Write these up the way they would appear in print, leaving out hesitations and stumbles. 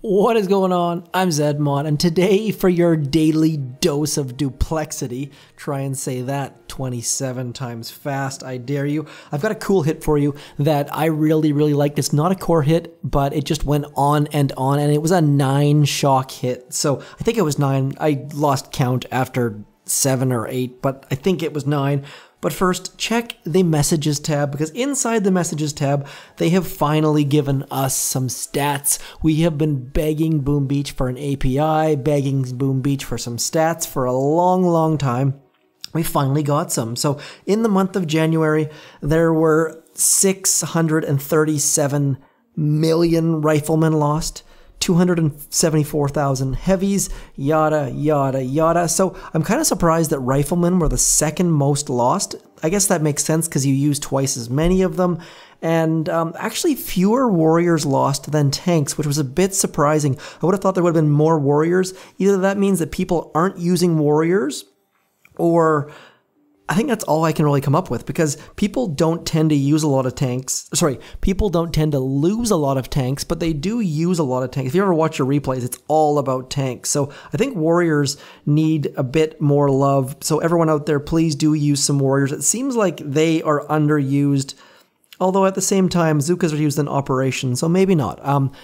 What is going on? I'm zmoT, and today for your daily dose of Duplexity, try and say that 27 times fast, I dare you. I've got a cool hit for you that I really liked. It's not a core hit, but it just went on, and it was a 9 shock hit. So I think it was 9. I lost count after 7 or 8, but I think it was 9. But first, check the Messages tab, because inside the Messages tab, they have finally given us some stats. We have been begging Boom Beach for an API, begging Boom Beach for some stats for a long time. We finally got some. So in the month of January, there were 637 million riflemen lost, 274,000 heavies, yada. So I'm kind of surprised that riflemen were the second most lost. I guess that makes sense because you use twice as many of them. And actually fewer warriors lost than tanks, which was a bit surprising. I would have thought there would have been more warriors. Either that means that people aren't using warriors, or I think that's all I can really come up with, because people don't tend to use a lot of tanks. Sorry, people don't tend to lose a lot of tanks, but they do use a lot of tanks. If you ever watch your replays, it's all about tanks. So I think warriors need a bit more love. So everyone out there, please do use some warriors. It seems like they are underused, although at the same time, Zookas are used in operation, so maybe not.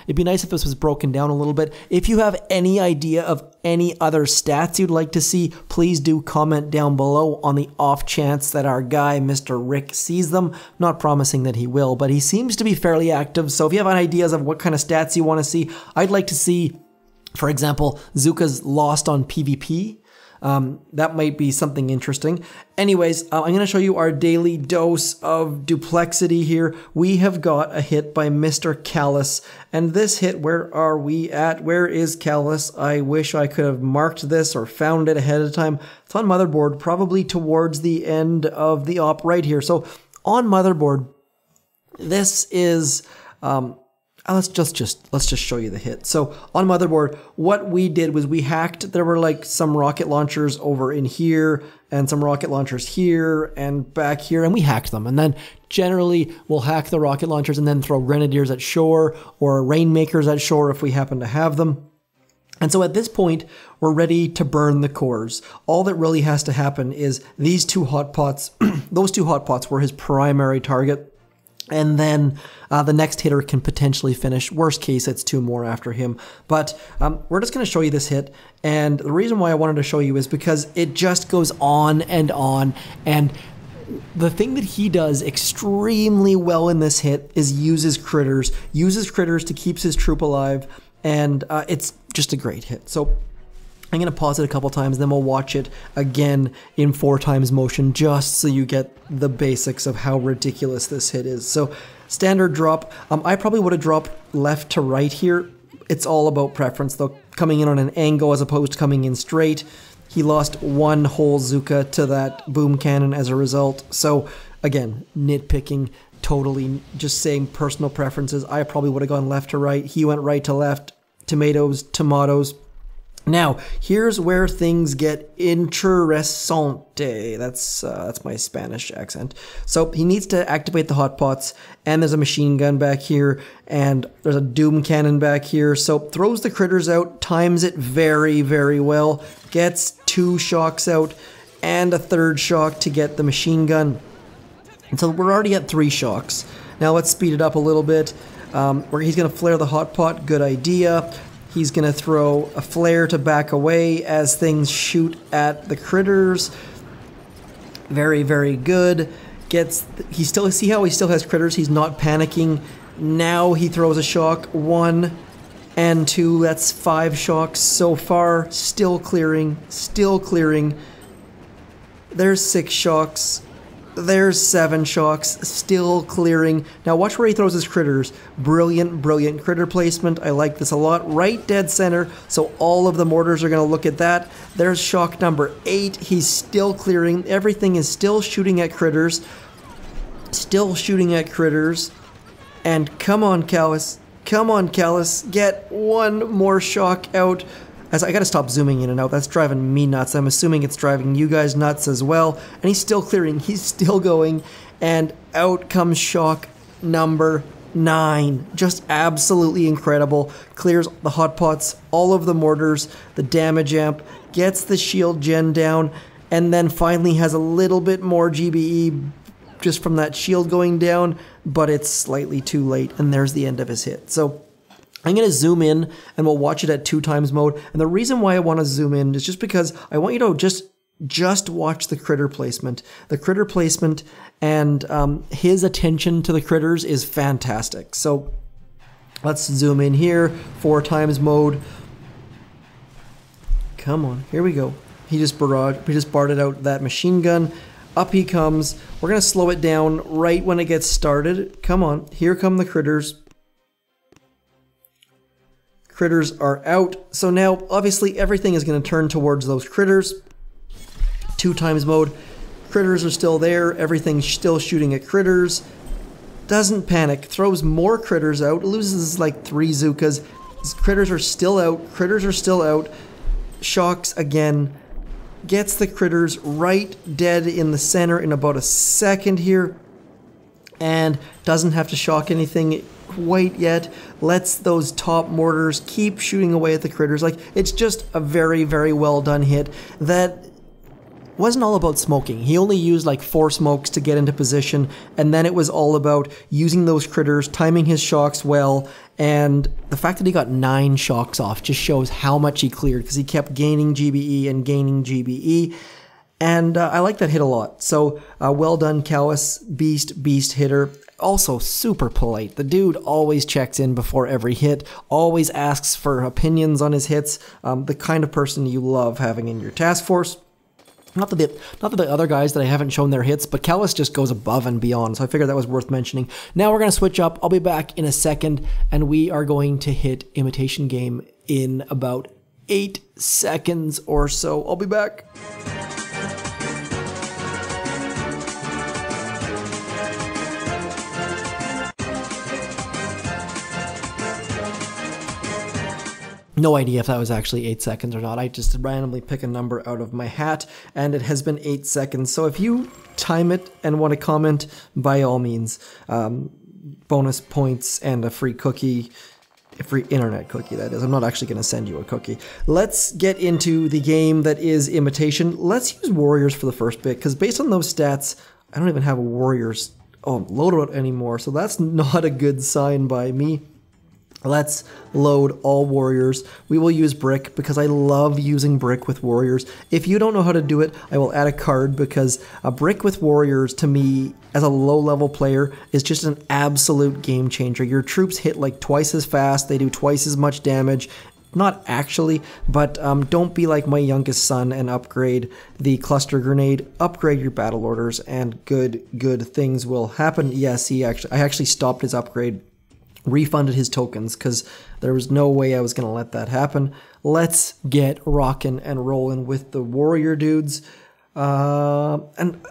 It'd be nice if this was broken down a little bit. If you have any idea of any other stats you'd like to see, please do comment down below on the off chance that our guy, Mr. Rick, sees them. Not promising that he will, but he seems to be fairly active, so if you have any ideas of what kind of stats you want to see, I'd like to see, for example, Zookas lost on PvP. That might be something interesting. Anyways, I'm going to show you our daily dose of Duplexity here. We have got a hit by Mr. Callis, and this hit, where are we at? Where is Callis? I wish I could have marked this or found it ahead of time. It's on Motherboard, probably towards the end of the op right here. So on Motherboard, this is let's just show you the hit. So on Motherboard, what we did was we hacked. There were like some rocket launchers over in here and some rocket launchers here and back here, and we hacked them. And then generally we'll hack the rocket launchers and then throw grenadiers at shore or rainmakers at shore if we happen to have them. And so at this point, we're ready to burn the cores. All that really has to happen is these two hot pots, those two hot pots were his primary target. And then the next hitter can potentially finish. Worst case, it's 2 more after him. But we're just going to show you this hit. And the reason why I wanted to show you is because it just goes on. And the thing that he does extremely well in this hit is uses critters to keep his troop alive. And it's just a great hit. So I'm going to pause it a couple times, then we'll watch it again in 4 times motion, just so you get the basics of how ridiculous this hit is. So standard drop, I probably would have dropped left to right here. It's all about preference though, coming in on an angle as opposed to coming in straight. He lost 1 whole Zooka to that boom cannon as a result. So again, nitpicking, totally just saying personal preferences. I probably would have gone left to right. He went right to left, tomatoes. Now, here's where things get interesante. That's my Spanish accent. So he needs to activate the hot pots, and there's a machine gun back here, and there's a doom cannon back here. So throws the critters out, times it very well, gets 2 shocks out, and a 3rd shock to get the machine gun. And so we're already at 3 shocks. Now let's speed it up a little bit. Where he's going to flare the hot pot, good idea. He's going to throw a flare to back away as things shoot at the critters. Very good. See how he still has critters? He's not panicking. Now he throws a shock. 1 and 2. That's 5 shocks so far. Still clearing. There's 6 shocks. There's 7 shocks, still clearing. Now watch where he throws his critters. Brilliant critter placement. I like this a lot. Right dead center, so all of the mortars are going to look at that. There's shock number 8. He's still clearing. Everything is still shooting at critters. And come on, Callis. Get 1 more shock out. As I gotta stop zooming in and out, that's driving me nuts. I'm assuming it's driving you guys nuts as well. And he's still clearing, he's still going, and out comes shock number 9. Just absolutely incredible. Clears the hot pots, all of the mortars, the damage amp, gets the shield gen down, and then finally has a little bit more GBE just from that shield going down, but it's slightly too late, and there's the end of his hit. So I'm going to zoom in, and we'll watch it at 2x mode. And the reason why I want to zoom in is just because I want you to just watch the critter placement. The critter placement and his attention to the critters is fantastic. So let's zoom in here, 4x mode. Come on, here we go. He just barred out that machine gun. Up he comes. We're going to slow it down right when it gets started. Come on, here come the critters. Critters are out. So now, obviously, everything is going to turn towards those critters. 2x mode. Critters are still there. Everything's still shooting at critters. Doesn't panic. Throws more critters out. Loses like 3 Zookas. Critters are still out. Critters are still out. Shocks again. Gets the critters right dead in the center in about a second here. And doesn't have to shock anything quite yet. Lets those top mortars keep shooting away at the critters. Like, it's just a very, very well done hit that wasn't all about smoking. He only used like 4 smokes to get into position, and then it was all about using those critters, timing his shocks well, and the fact that he got 9 shocks off just shows how much he cleared, because he kept gaining GBE and gaining GBE, and I like that hit a lot. So well done, Callis. Beast hitter. Also super polite. The dude always checks in before every hit, always asks for opinions on his hits, the kind of person you love having in your task force. Not that the other guys that I haven't shown their hits, but Callis just goes above and beyond, so I figured that was worth mentioning. Now we're going to switch up. I'll be back in a second, and we are going to hit Imitation Game in about 8 seconds or so. I'll be back. No idea if that was actually 8 seconds or not. I just randomly pick a number out of my hat, and it has been 8 seconds. So if you time it and want to comment, by all means, bonus points and a free cookie, a free internet cookie, that is. I'm not actually going to send you a cookie. Let's get into the game that is Imitation. Let's use Warriors for the first bit, because based on those stats, I don't even have a Warriors loadout anymore, so that's not a good sign by me. Let's load all warriors. We will use brick because I love using brick with warriors. If you don't know how to do it, I will add a card, because a brick with warriors, to me, as a low-level player, is just an absolute game changer. Your troops hit like twice as fast, they do twice as much damage. Not actually, but don't be like my youngest son and upgrade the cluster grenade. Upgrade your battle orders, and good things will happen. Yes, I actually stopped his upgrade, refunded his tokens, because there was no way I was going to let that happen. Let's get rocking and rolling with the warrior dudes. And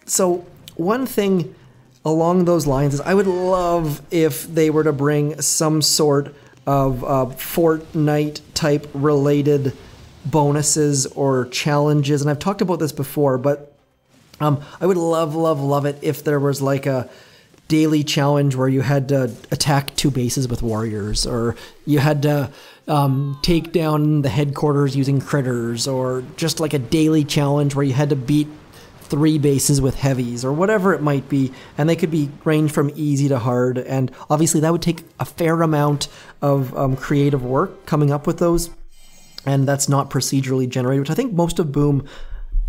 so one thing along those lines is I would love if they were to bring some sort of Fortnite type related bonuses or challenges. And I've talked about this before, but I would love it if there was like a daily challenge where you had to attack 2 bases with warriors, or you had to take down the headquarters using critters, or just like a daily challenge where you had to beat 3 bases with heavies, or whatever it might be, and they could be range from easy to hard, and obviously that would take a fair amount of creative work coming up with those, and that's not procedurally generated, which I think most of Boom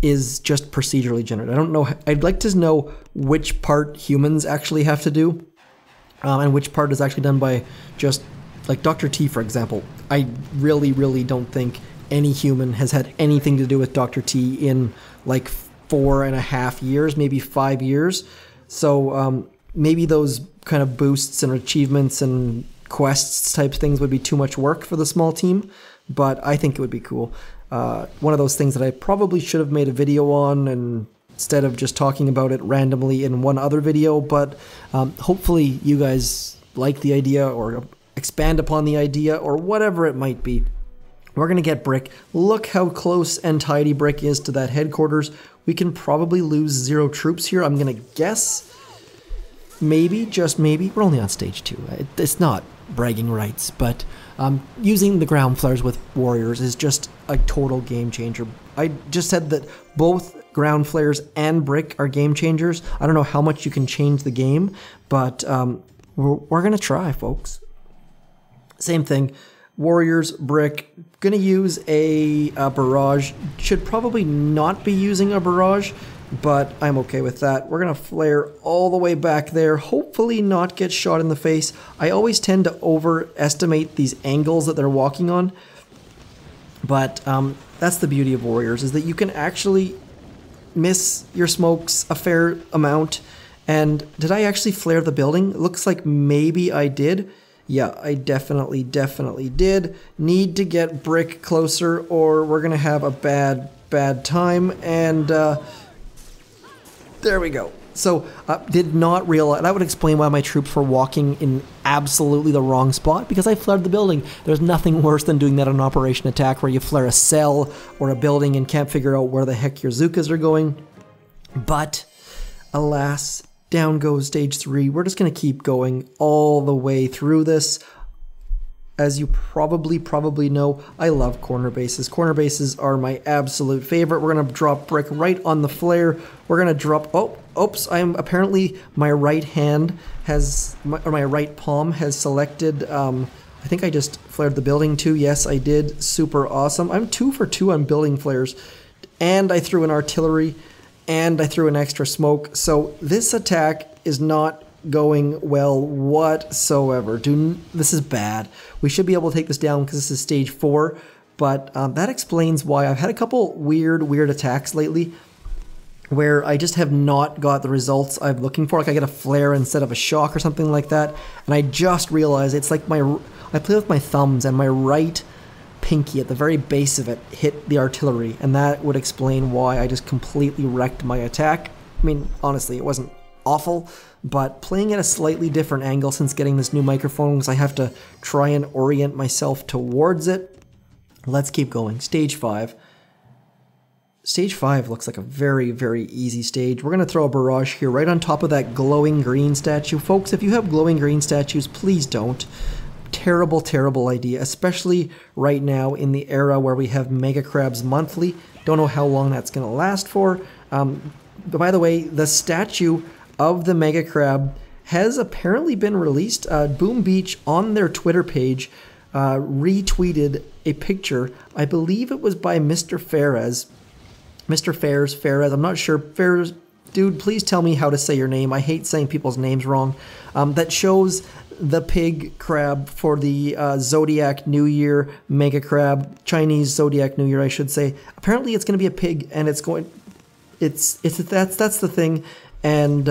is just procedurally generated. I don't know. I'd like to know which part humans actually have to do, and which part is actually done by just, like Dr. T, for example. I really don't think any human has had anything to do with Dr. T in like 4.5 years, maybe 5 years. So maybe those kind of boosts and achievements and quests type things would be too much work for the small team, but I think it would be cool. One of those things that I probably should have made a video on, and instead of just talking about it randomly in one other video, but hopefully you guys like the idea or expand upon the idea or whatever it might be. We're going to get brick. Look how close and tidy brick is to that headquarters. We can probably lose 0 troops here, I'm going to guess. maybe, just maybe, we're only on stage 2. It's not bragging rights, but using the ground flares with warriors is just a total game changer. I just said that both ground flares and brick are game changers. I don't know how much you can change the game, but we're gonna try, folks. Same thing, warriors, brick. Gonna use a barrage. Should probably not be using a barrage, but I'm okay with that. We're gonna flare all the way back there, hopefully not get shot in the face. I always tend to overestimate these angles that they're walking on, but that's the beauty of warriors, is that you can actually miss your smokes a fair amount. And did I actually flare the building? It looks like maybe I did. Yeah, I definitely did. Need to get brick closer or we're gonna have a bad time. And there we go. So did not realize, that would explain why my troops were walking in absolutely the wrong spot, because I flared the building. There's nothing worse than doing that on Operation Attack, where you flare a cell or a building and can't figure out where the heck your Zookas are going. But alas, down goes stage 3. We're just going to keep going all the way through this. As you probably know, I love corner bases. Corner bases are my absolute favorite. We're going to drop brick right on the flare. We're going to drop, oops, apparently my right hand has, or my right palm has selected, I think I just flared the building too. Yes, I did. Super awesome. I'm 2 for 2 on building flares. And I threw an artillery, and I threw an extra smoke. So this attack is not going well whatsoever. This is bad. We should be able to take this down because this is stage 4, but that explains why I've had a couple weird attacks lately where I just have not got the results I'm looking for. Like I get a flare instead of a shock or something like that, and I just realized it's like I play with my thumbs, and my right pinky at the very base of it hit the artillery, and that would explain why I just completely wrecked my attack. I mean, honestly, it wasn't awful, but playing at a slightly different angle since getting this new microphone, because I have to try and orient myself towards it. Let's keep going. Stage 5. Stage 5 looks like a very easy stage. We're going to throw a barrage here right on top of that glowing green statue. Folks, if you have glowing green statues, please don't. Terrible idea, especially right now in the era where we have Mega Crabs monthly. Don't know how long that's going to last for. But by the way, the statue of the Mega Crab has apparently been released. Boom Beach on their Twitter page retweeted a picture. I believe it was by Mr. Fares. Mr. Fares, I'm not sure. Fares, dude, please tell me how to say your name. I hate saying people's names wrong. That shows the pig crab for the Zodiac New Year Mega Crab, Chinese Zodiac New Year, I should say. Apparently it's going to be a pig, and that's the thing. And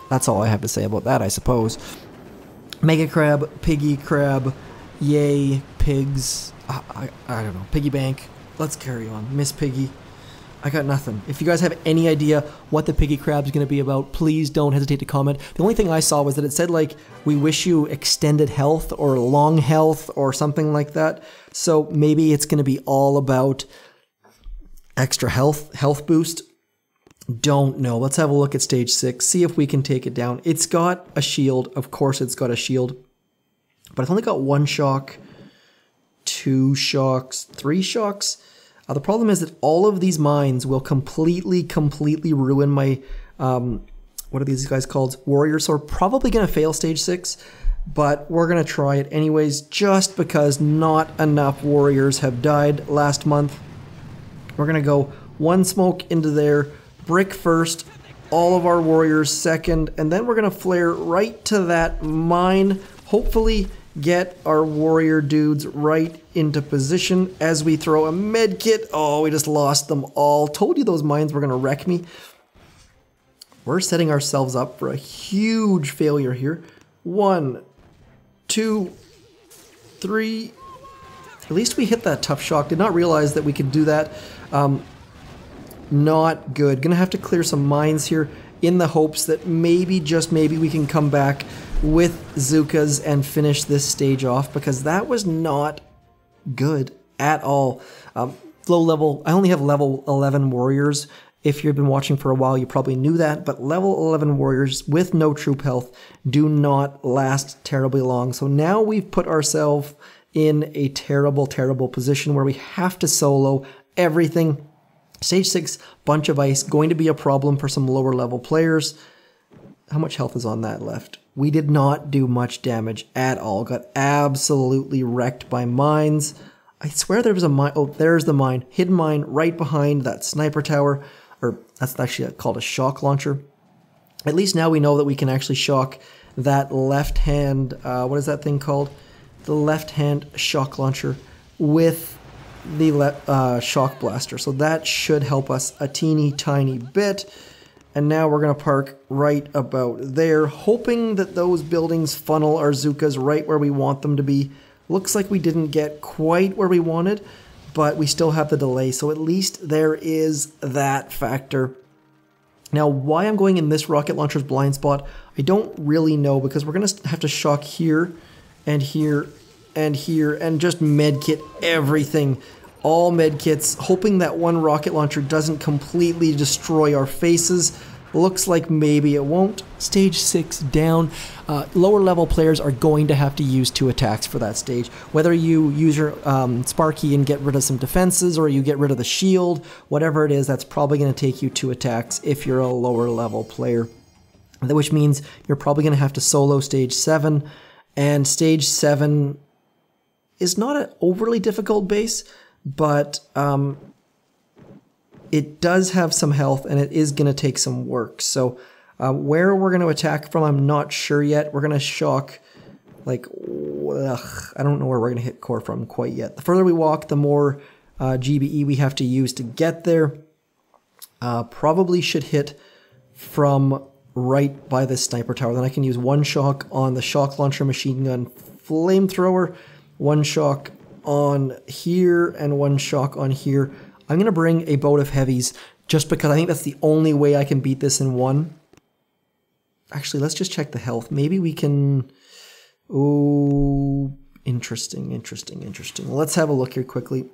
that's all I have to say about that, I suppose. Mega Crab, Piggy Crab, yay, pigs. I don't know, Piggy Bank. Let's carry on. Miss Piggy. I got nothing. If you guys have any idea what the Piggy Crab is going to be about, please don't hesitate to comment. The only thing I saw was that it said, like, we wish you extended health or long health or something like that. So maybe it's going to be all about extra health boost. Don't know. Let's have a look at stage 6, see if we can take it down. It's got a shield. Of course it's got a shield. But it's only got 1 shock, 2 shocks, 3 shocks. The problem is that all of these mines will completely ruin my, what are these guys called? Warriors. So we're probably going to fail stage 6, but we're going to try it anyways, just because not enough warriors have died last month. We're going to go 1 smoke into there, brick first, all of our warriors second, and then we're going to flare right to that mine, hopefully get our warrior dudes right into position as we throw a med kit. Oh, we just lost them all. Told you those mines were going to wreck me. We're setting ourselves up for a huge failure here. 1, 2, 3. At least we hit that tough shock. Did not realize that we could do that. Not good. Gonna have to clear some mines here in the hopes that maybe, just maybe, we can come back with Zookas and finish this stage off, because that was not good at all. Low level, I only have level 11 warriors If you've been watching for a while, you probably knew that, but level 11 warriors with no troop health do not last terribly long. So now we've put ourselves in a terrible, terrible position where we have to solo everything. Stage 6, bunch of ice, going to be a problem for some lower level players. How much health is on that left? We did not do much damage at all. Got absolutely wrecked by mines. I swear there was a mine. Oh, there's the mine. Hidden mine right behind that sniper tower. Or that's actually called a shock launcher. At least now we know that we can actually shock that left hand, what is that thing called? The left hand shock launcher with the shock blaster. So that should help us a teeny tiny bit. And now we're going to park right about there, hoping that those buildings funnel our Zookas right where we want them to be. Looks like we didn't get quite where we wanted, but we still have the delay. So at least there is that factor. Now, why I'm going in this rocket launcher's blind spot, I don't really know, because we're going to have to shock here and here and here and just medkit everything. All medkits, hoping that one rocket launcher doesn't completely destroy our faces. Looks like maybe it won't. Stage 6 down. Lower level players are going to have to use 2 attacks for that stage. Whether you use your Sparky and get rid of some defenses, or you get rid of the shield, whatever it is, that's probably going to take you 2 attacks if you're a lower level player. Which means you're probably going to have to solo stage 7. And stage 7 is not an overly difficult base, but it does have some health, and it is going to take some work. So where we're going to attack from, I'm not sure yet. We're going to shock, like, I don't know where we're going to hit core from quite yet. The further we walk, the more GBE we have to use to get there. Probably should hit from right by this sniper tower. Then I can use 1 shock on the shock launcher machine gun flamethrower, 1 shock on here, and 1 shock on here. I'm going to bring a boat of heavies just because I think that's the only way I can beat this in one. Actually, let's just check the health. Maybe we can... Oh, interesting. Let's have a look here quickly.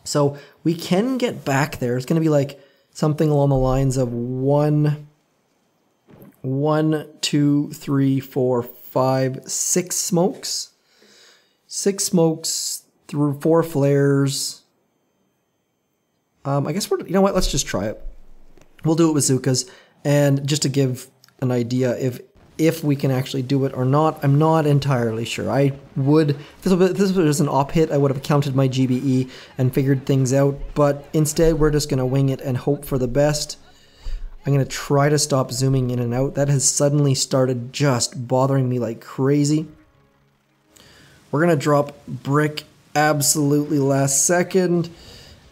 So we can get back there. It's going to be like something along the lines of 1, 2, 3, 4, 5, 6 smokes. 6 smokes through 4 flares. I guess you know what, let's just try it. We'll do it with Zookas, and just to give an idea if we can actually do it or not, I'm not entirely sure. I would, if this was an op hit, I would have counted my GBE and figured things out, but instead we're just going to wing it and hope for the best. I'm going to try to stop zooming in and out. That has suddenly started just bothering me like crazy. We're going to drop brick absolutely last second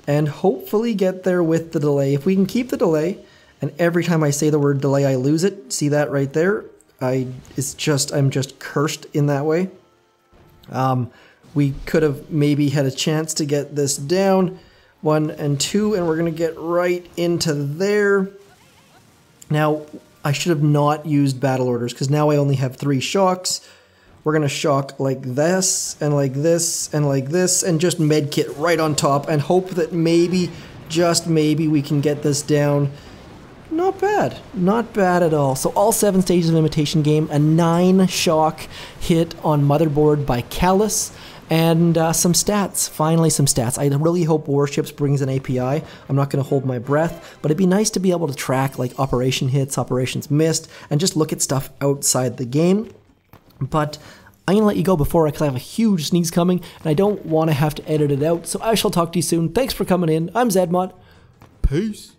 and hopefully get there with the delay. If we can keep the delay, and every time I say the word delay I lose it, see that right there? I'm just cursed in that way. We could have maybe had a chance to get this down. 1 and 2, and we're going to get right into there. Now, I should have not used battle orders, because now I only have 3 shocks. We're going to shock like this, and like this, and like this, and just medkit right on top, and hope that maybe, just maybe, we can get this down. Not bad. Not bad at all. So all 7 stages of Imitation Game, a 9 shock hit on Motherboard by Callis, and some stats. Finally some stats. I really hope Warships brings an API. I'm not going to hold my breath, but it'd be nice to be able to track like operation hits, operations missed, and just look at stuff outside the game. But I'm going to let you go before, because I have a huge sneeze coming, and I don't want to have to edit it out, so I shall talk to you soon. Thanks for coming in. I'm zmoT. Peace.